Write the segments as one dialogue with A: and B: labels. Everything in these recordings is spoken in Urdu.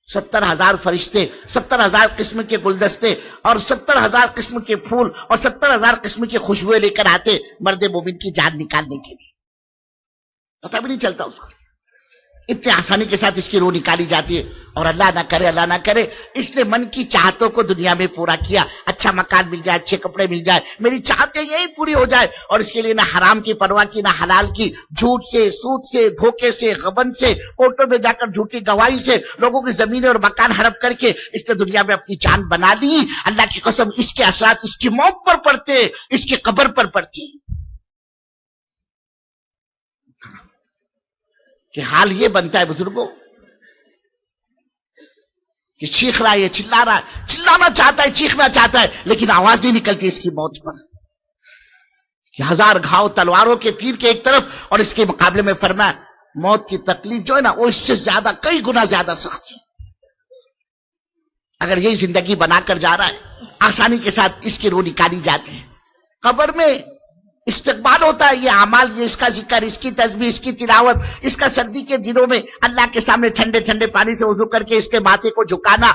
A: 70,000 فرشتے، 70,000 قسم کے گلدستے اور 70,000 قسم کے پھول اور 70,000 قسم کی خوشبوئیں لے کر آتے مرد مومن کی جان نکالنے کے لیے، پتہ بھی نہیں چلتا اس کو، اتنے آسانی کے ساتھ اس کی روح نکالی جاتی ہے. اور اللہ نہ کرے اس نے من کی چاہتوں کو دنیا میں پورا کیا، اچھا مکان مل جائے، اچھے کپڑے مل جائے، میری چاہتیں یہی پوری ہو جائے، اور اس کے لیے نہ حرام کی پرواہ کی، نہ حلال کی، جھوٹ سے، سود سے، دھوکے سے، غبن سے، کورٹوں میں جا کر جھوٹی گواہی سے لوگوں کی زمینیں اور مکان ہڑپ کر کے اس نے دنیا میں اپنی جان بنا لی. اللہ کی قسم اس کے اثرات اس کی موت پر پڑتے، اس کی قبر پر پڑتے. کہ حال یہ بنتا ہے بزرگوں کہ چیخ رہا ہے، یہ چلا رہا ہے، چلانا چاہتا ہے، چیخنا چاہتا ہے، لیکن آواز نہیں نکلتی اس کی موت پر. کہ 1000 گھاؤ تلواروں کے تیر کے ایک طرف، اور اس کے مقابلے میں فرمایا موت کی تکلیف جو ہے نا وہ اس سے زیادہ، کئی گنا زیادہ سخت ہے. اگر یہی زندگی بنا کر جا رہا ہے، آسانی کے ساتھ اس کی روح نکالی جاتی ہے. قبر میں استقبال ہوتا ہے، یہ اعمال، یہ اس کا ذکر، اس کی تسبیح، اس کی تلاوت، اس کا سردی کے دنوں میں اللہ کے سامنے ٹھنڈے ٹھنڈے پانی سے وضو کر کے اس کے ماتھے کو جھکانا،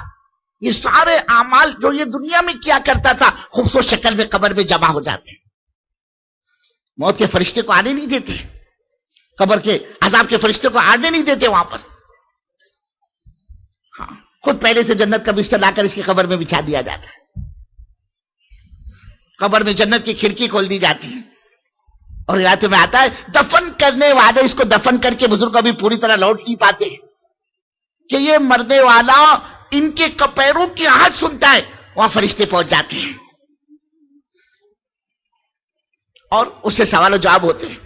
A: یہ سارے اعمال جو یہ دنیا میں کیا کرتا تھا خوبصورت شکل میں قبر میں جمع ہو جاتے. موت کے فرشتے کو آنے نہیں دیتے، قبر کے عذاب کے فرشتے کو آنے نہیں دیتے وہاں پر. ہاں، خود پہلے سے جنت کا بستر لا کر اس کی قبر میں بچھا دیا جاتا ہے. قبر میں جنت کی کھڑکی کھول دی جاتی ہے، اور روایت میں آتا ہے دفن کرنے والے اس کو دفن کر کے بزرگ ابھی پوری طرح لوٹ نہیں پاتے کہ یہ مرنے والا ان کے پیروں کی آہٹ سنتا ہے، وہاں فرشتے پہنچ جاتے ہیں اور اس سے سوال و جواب ہوتے ہیں.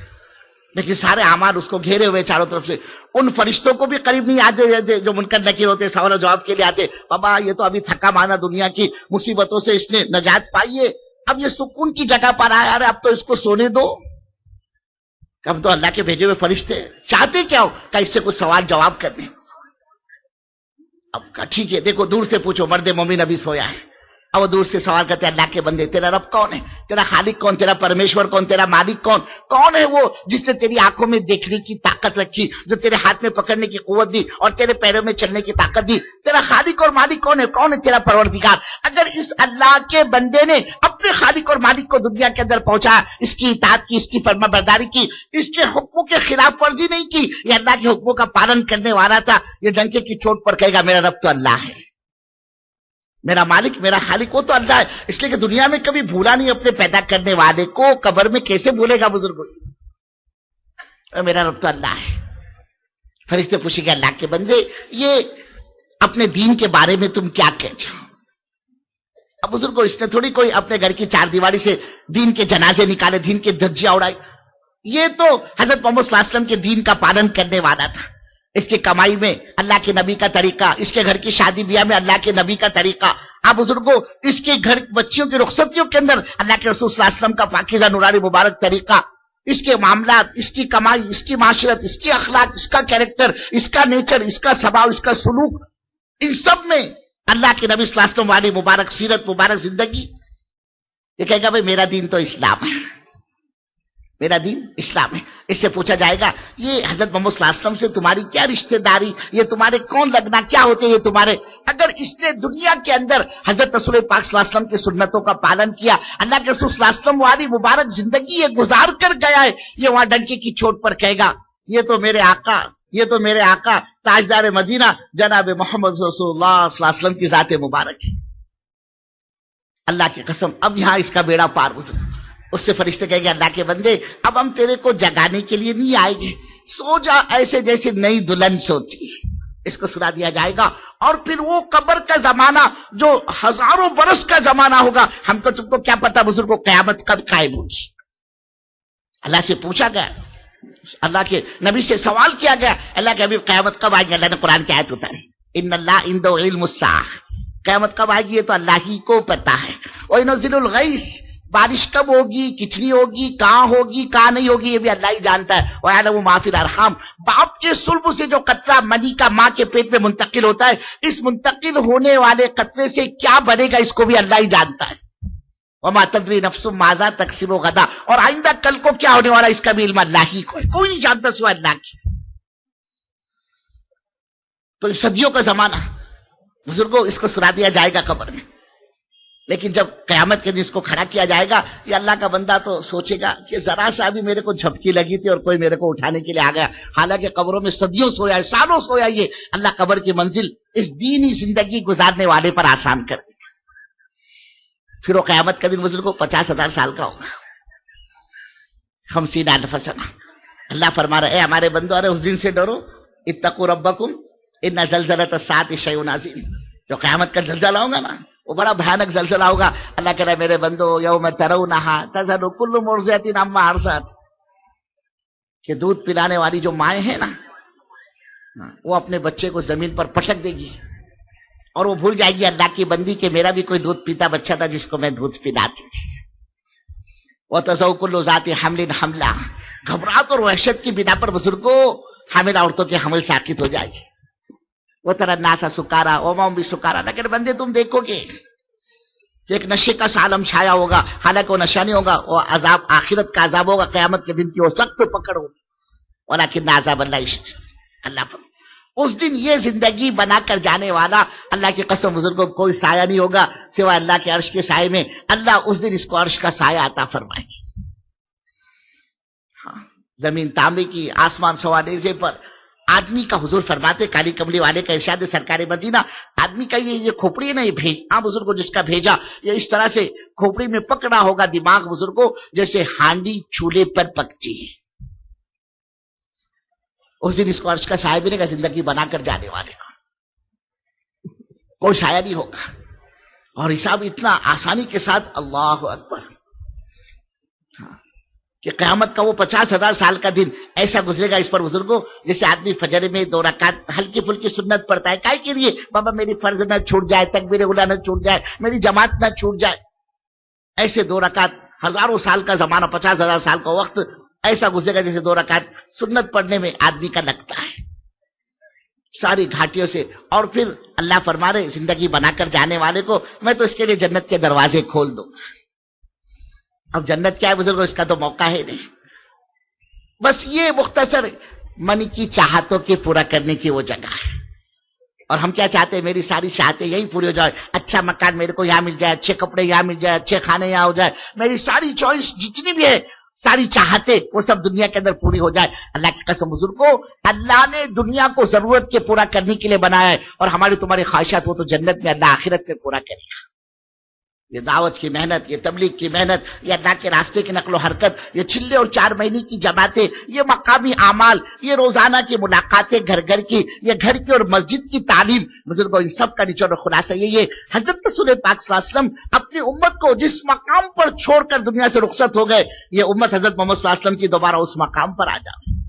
A: لیکن سارے اعمال اس کو گھیرے ہوئے چاروں طرف سے. ان فرشتوں کو بھی قریب نہیں آتے جو منکر نکیر ہوتے، سوال و جواب کے لیے آتے. بابا یہ تو ابھی تھکا مانا دنیا کی مصیبتوں سے اس نے نجات پائی ہے، اب یہ سکون کی جگہ پر آیا ہے، اب تو اس کو سونے دو. ہم تو اللہ کے بھیجے ہوئے فرشتے چاہتے کیا ہو کہ اس سے کچھ سوال جواب کر دیں. اب ٹھیک ہے، دیکھو دور سے پوچھو مرد مومن ابھی سویا ہے، اب وہ دور سے سوال کرتے ہیں اللہ کے بندے تیرا رب کون ہے، تیرا خالق کون، تیرا پرمیشور کون، تیرا مالک کون، کون ہے وہ جس نے تیری آنکھوں میں دیکھنے کی طاقت رکھی، جو تیرے ہاتھ میں پکڑنے کی قوت دی اور تیرے پیروں میں چلنے کی طاقت دی، تیرا خالق اور مالک کون ہے تیرا پروردگار. اگر اس اللہ کے بندے نے اپنے خالق اور مالک کو دنیا کے اندر پہنچا، اس کی اطاعت کی، اس کی فرما برداری کی، اس کے حکموں کے خلاف ورزی نہیں کی، یہ اللہ کے حکموں کا پالن کرنے والا تھا، یہ ڈنکے کی چوٹ پر کہے گا میرا رب تو اللہ ہے، میرا مالک، میرا خالق وہ تو اللہ ہے. اس لیے کہ دنیا میں کبھی بھولا نہیں اپنے پیدا کرنے والے کو، قبر میں کیسے بھولے گا بزرگوں؟ میرا رب تو اللہ ہے. فرشتے پوچھیں گے اللہ کے بندے یہ اپنے دین کے بارے میں تم کیا کہتے ہو؟ اب بزرگوں اس نے تھوڑی کوئی اپنے گھر کی چار دیواری سے دین کے جنازے نکالے، دین کے دھجیاں اڑائی. یہ تو حضرت محمد صلی اللہ علیہ وسلم کے دین کا پالن کرنے والا تھا. اس کی کمائی میں اللہ کے نبی کا طریقہ، اس کے گھر کی شادی بیاہ میں اللہ کے نبی کا طریقہ. آپ بزرگوں اس کے گھر بچیوں کی رخصتیوں کے اندر اللہ کے رسول صلی اللہ علیہ وسلم کا پاکیزہ نورانی مبارک طریقہ، اس کے معاملات، اس کی کمائی، اس کی معاشرت، اس کی اخلاق، اس کا کیریکٹر، اس کا نیچر، اس کا سباؤ، اس کا سلوک، ان سب میں اللہ کے نبی صلی اللہ علیہ وسلم والی مبارک سیرت، مبارک زندگی. یہ کہے گا بھائی میرا دین تو اسلام ہے، میرا دین اسلام ہے. اس سے پوچھا جائے گا یہ حضرت محمد صلی اللہ علیہ وسلم سے تمہاری کیا رشتہ داری، یہ تمہارے کون لگنا، کیا ہوتے یہ تمہارے؟ اگر اس نے دنیا کے اندر حضرت رسول پاک صلی اللہ علیہ وسلم کی سنتوں کا پالن کیا، اللہ کے رسول صلی اللہ علیہ وسلم والی مبارک زندگی یہ گزار کر گیا ہے، یہ وہاں ڈنکے کی چوٹ پر کہے گا یہ تو میرے آقا، یہ تو میرے آقا تاجدار مدینہ جناب محمد رسول اللہ صلی اللہ علیہ وسلم کی ذات مبارک ہے. اللہ کی قسم اب یہاں اس کا بیڑا پار گزرا. اس سے فرشتے کہیں گے اللہ کے بندے اب ہم تیرے کو جگانے کے لیے نہیں آئیں گے، سو جا ایسے جیسے نئی دلہن سوتی. اس کو سنا دیا جائے گا. اور پھر وہ قبر کا زمانہ جو ہزاروں برس کا زمانہ ہوگا، ہم کو تم کو کیا پتا بزرگوں قیامت کب قائم ہوگی. اللہ سے پوچھا گیا، اللہ کے نبی سے سوال کیا گیا اللہ کے ابھی قیامت کب آئے گی؟ اللہ نے قرآن کی آیت اتاری ان اللہ عنده علم الساعہ، قیامت کب آئے گی یہ تو اللہ ہی کو پتا ہے. وَيُنَزِّلُ الْغَيْثَ، بارش کب ہوگی، کتنی ہوگی، کہاں ہوگی، کہاں نہیں ہوگی یہ بھی اللہ ہی جانتا ہے. وَيَعْلَمُ مَا فِي الْأَرْحَامِ، باپ کے صلب سے جو قطرہ منی کا ماں کے پیٹ میں منتقل ہوتا ہے، اس منتقل ہونے والے قطرے سے کیا بنے گا اس کو بھی اللہ ہی جانتا ہے. وَمَا تَدْرِي نَفْسٌ مَاذَا تَكْسِبُ غَدًا، اور آئندہ کل کو کیا ہونے والا اس کا بھی علم اللہ ہی کو ہے، کوئی نہیں جانتا سوائے اللہ کی. تو صدیوں کا زمانہ بزرگوں اس کو سنا دیا جائے گا قبر میں، لیکن جب قیامت کے دن اس کو کھڑا کیا جائے گا، یہ اللہ کا بندہ تو سوچے گا کہ ذرا سا بھی میرے کو جھپکی لگی تھی اور کوئی میرے کو اٹھانے کے لیے آ گیا، حالانکہ قبروں میں صدیوں سویا ہے، سالوں سویا، یہ اللہ قبر کی منزل اس دینی زندگی گزارنے والے پر آسان کر دے گا۔ پھر وہ قیامت کا دن بزرگوں 50,000 سال کا ہوگا، 50,000 سنہ۔ اللہ فرما رہا ہے اے ہمارے بندو، ارے اس دن سے ڈرو، اتقوا ربکم ان زلزلۃ الساعۃ شیء عظیم، جو قیامت کا زلزلہ ہوگا نا وہ بڑا بھیانک زلزلہ ہوگا۔ اللہ کہہ رہا ہے میرے بندو یوم ترونہا تذہل کل مرضعۃ عما ارضعت، کہ دودھ پلانے والی جو مائیں ہیں نا وہ اپنے بچے کو زمین پر پٹک دے گی اور وہ بھول جائے گی اللہ کی بندی کہ میرا بھی کوئی دودھ پیتا بچہ تھا جس کو میں دودھ پلاتی تھی۔ وتضع کل ذات حمل حملہ، گھبراہٹ اور وحشت کی بنا پر بزرگوں حاملہ عورتوں کے حمل ساقط ہو جائے گی۔ وتری الناس سکارا وما هم بسکارا، لیکن بندے تم دیکھو گے کہ ایک نشے کا عالم چھایا ہوگا، حالانکہ وہ نشہ نہیں ہوگا، وہ عذاب آخرت کا عذاب ہوگا، قیامت کے دن کی وہ سخت پکڑ ہوگی، ولکن عذاب اللہ شدید۔ اللہ فرماتا اس دن یہ زندگی بنا کر جانے والا، اللہ کی قسم بزرگوں کوئی سایہ نہیں ہوگا سوائے اللہ کے عرش کے سائے میں، اللہ اس دن اس کو عرش کا سایہ عطا فرمائے گی۔ زمین تانبے کی، آسمان سوا نیزے پر، آدمی کا حضور فرماتے کالی کملی والے کا ارشاد سرکار مدینہ، آدمی کا یہ کھوپڑی نہیں بھیج، بزرگوں جس کا بھیجا یہ اس طرح سے کھوپڑی میں پکڑا ہوگا دماغ بزرگوں جیسے ہانڈی چولہے پر پکتی ہے۔ اس دن اس کو عرش کا سایہ ملے گا، زندگی بنا کر جانے والے کا کوئی سایہ نہیں ہوگا، اور حساب اتنا آسانی کے ساتھ، اللہ اکبر، کہ قیامت کا وہ 50,000 سال کا دن ایسا گزرے گا اس پر بزرگوں جیسے آدمی فجر میں 2 رکعت ہلکی پھلکی سنت پڑتا ہے، کائے کے لیے؟ بابا میری فرض نہ چھوٹ جائے، تکبیر اولیٰ نہ چھوٹ جائے، میری جماعت نہ چھوٹ جائے۔ ایسے 2 رکعت، ہزاروں سال کا زمانہ، 50,000 سال کا وقت ایسا گزرے گا جیسے 2 رکعت سنت پڑھنے میں آدمی کا لگتا ہے، ساری گھاٹیوں سے۔ اور پھر اللہ فرما رہے زندگی بنا کر جانے والے کو میں تو اس کے لیے جنت کے دروازے کھول دوں۔ اب جنت کیا ہے بزرگوں، اس کا تو موقع ہے نہیں، بس یہ مختصر من کی چاہتوں کے پورا کرنے کی وہ جگہ ہے۔ اور ہم کیا چاہتے ہیں؟ میری ساری چاہتے یہی پوری ہو جائے، اچھا مکان میرے کو یہاں مل جائے، اچھے کپڑے یہاں مل جائے، اچھے کھانے یہاں ہو جائے، میری ساری چوائس جتنی بھی ہے، ساری چاہتے وہ سب دنیا کے اندر پوری ہو جائے۔ اللہ کی قسم بزرگوں اللہ نے دنیا کو ضرورت کے پورا کرنے کے لیے بنایا ہے، اور ہماری تمہاری خواہشات وہ تو جنت میں اللہ آخرت میں پورا کرے گا۔ یہ دعوت کی محنت، یہ تبلیغ کی محنت، یہ اللہ کے راستے کی نقل و حرکت، یہ چلے اور 4 مہینے کی جماعتیں، یہ مقامی اعمال، یہ روزانہ کی ملاقاتیں گھر گھر کی، یہ گھر کی اور مسجد کی تعلیم، بزرگوں ان سب کا نچوڑ اور خلاصہ یہ حضرت رسول پاک صلی اللہ علیہ وسلم اپنی امت کو جس مقام پر چھوڑ کر دنیا سے رخصت ہو گئے، یہ امت حضرت محمد صلی اللہ علیہ وسلم کی دوبارہ اس مقام پر آ جائے۔